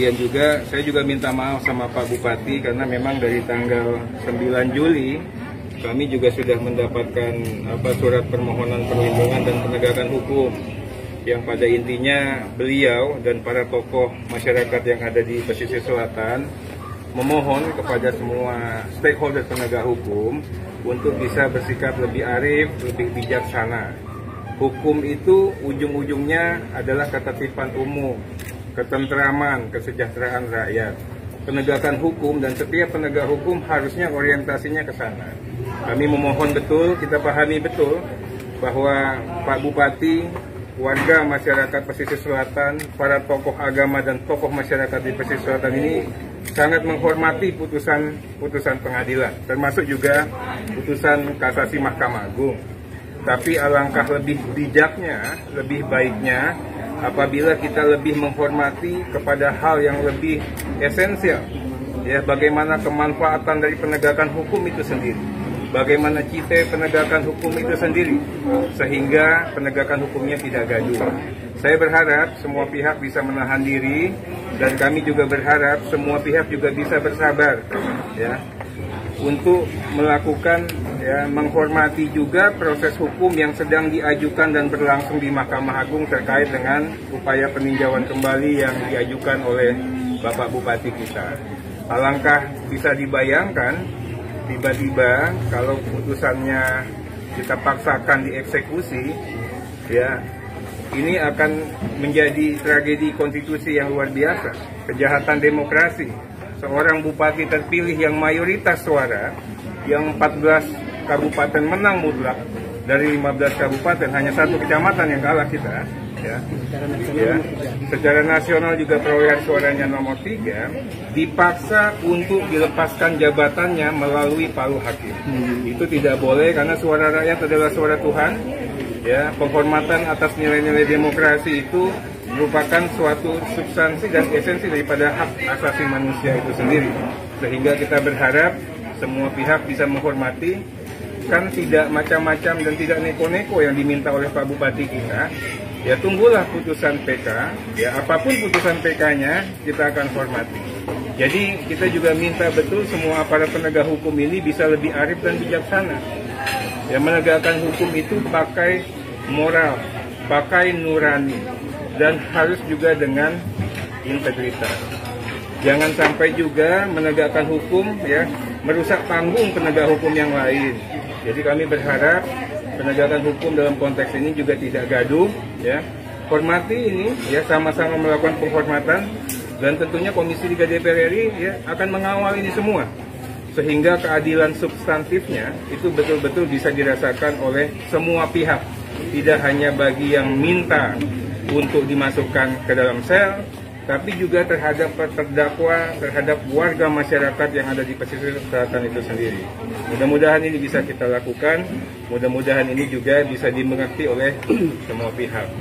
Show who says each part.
Speaker 1: Kemudian juga saya juga minta maaf sama Pak Bupati karena memang dari tanggal 9 Juli kami juga sudah mendapatkan surat permohonan perlindungan dan penegakan hukum yang pada intinya beliau dan para tokoh masyarakat yang ada di pesisir selatan memohon kepada semua stakeholder penegak hukum untuk bisa bersikap lebih arif, lebih bijaksana. Hukum itu ujung-ujungnya adalah ketertiban umum, ketentraman, kesejahteraan rakyat. Penegakan hukum dan setiap penegak hukum harusnya orientasinya ke sana. Kami memohon betul, kita pahami betul bahwa Pak Bupati, warga masyarakat pesisir selatan, para tokoh agama dan tokoh masyarakat di pesisir selatan ini sangat menghormati putusan pengadilan, termasuk juga putusan kasasi Mahkamah Agung. Tapi alangkah lebih bijaknya, lebih baiknya apabila kita lebih menghormati kepada hal yang lebih esensial, ya, bagaimana kemanfaatan dari penegakan hukum itu sendiri, bagaimana cita penegakan hukum itu sendiri, sehingga penegakan hukumnya tidak gaduh. Saya berharap semua pihak bisa menahan diri dan kami juga berharap semua pihak juga bisa bersabar, ya, untuk melakukan, ya, menghormati juga proses hukum yang sedang diajukan dan berlangsung di Mahkamah Agung terkait dengan upaya peninjauan kembali yang diajukan oleh Bapak Bupati kita. Alangkah bisa dibayangkan tiba-tiba kalau putusannya kita paksakan dieksekusi, ya, ini akan menjadi tragedi konstitusi yang luar biasa, kejahatan demokrasi. Seorang bupati terpilih yang mayoritas suara, yang 14 kabupaten menang mutlak dari 15 kabupaten, hanya satu kecamatan yang kalah kita, ya. Secara nasional juga perolehan suaranya nomor 3, dipaksa untuk dilepaskan jabatannya melalui palu hakim. Itu tidak boleh karena suara rakyat adalah suara Tuhan, ya. Penghormatan atas nilai-nilai demokrasi itu merupakan suatu substansi dan esensi daripada hak asasi manusia itu sendiri. Sehingga kita berharap semua pihak bisa menghormati, kan tidak macam-macam dan tidak neko-neko yang diminta oleh Pak Bupati kita. Ya, tunggulah putusan PK, ya, apapun putusan PK-nya kita akan hormati. Jadi kita juga minta betul semua aparat penegak hukum ini bisa lebih arif dan bijaksana. Ya, menegakkan hukum itu pakai moral, pakai nurani, dan harus juga dengan integritas. Jangan sampai juga menegakkan hukum, ya, merusak panggung penegak hukum yang lain. Jadi kami berharap penegakan hukum dalam konteks ini juga tidak gaduh, ya. Hormati ini, ya, sama-sama melakukan penghormatan, dan tentunya Komisi 3 DPR RI, ya, akan mengawal ini semua sehingga keadilan substantifnya itu betul-betul bisa dirasakan oleh semua pihak, tidak hanya bagi yang minta untuk dimasukkan ke dalam sel, tapi juga terhadap terdakwa, terhadap warga masyarakat yang ada di pesisir selatan itu sendiri. Mudah-mudahan ini bisa kita lakukan, mudah-mudahan ini juga bisa dimengerti oleh semua pihak.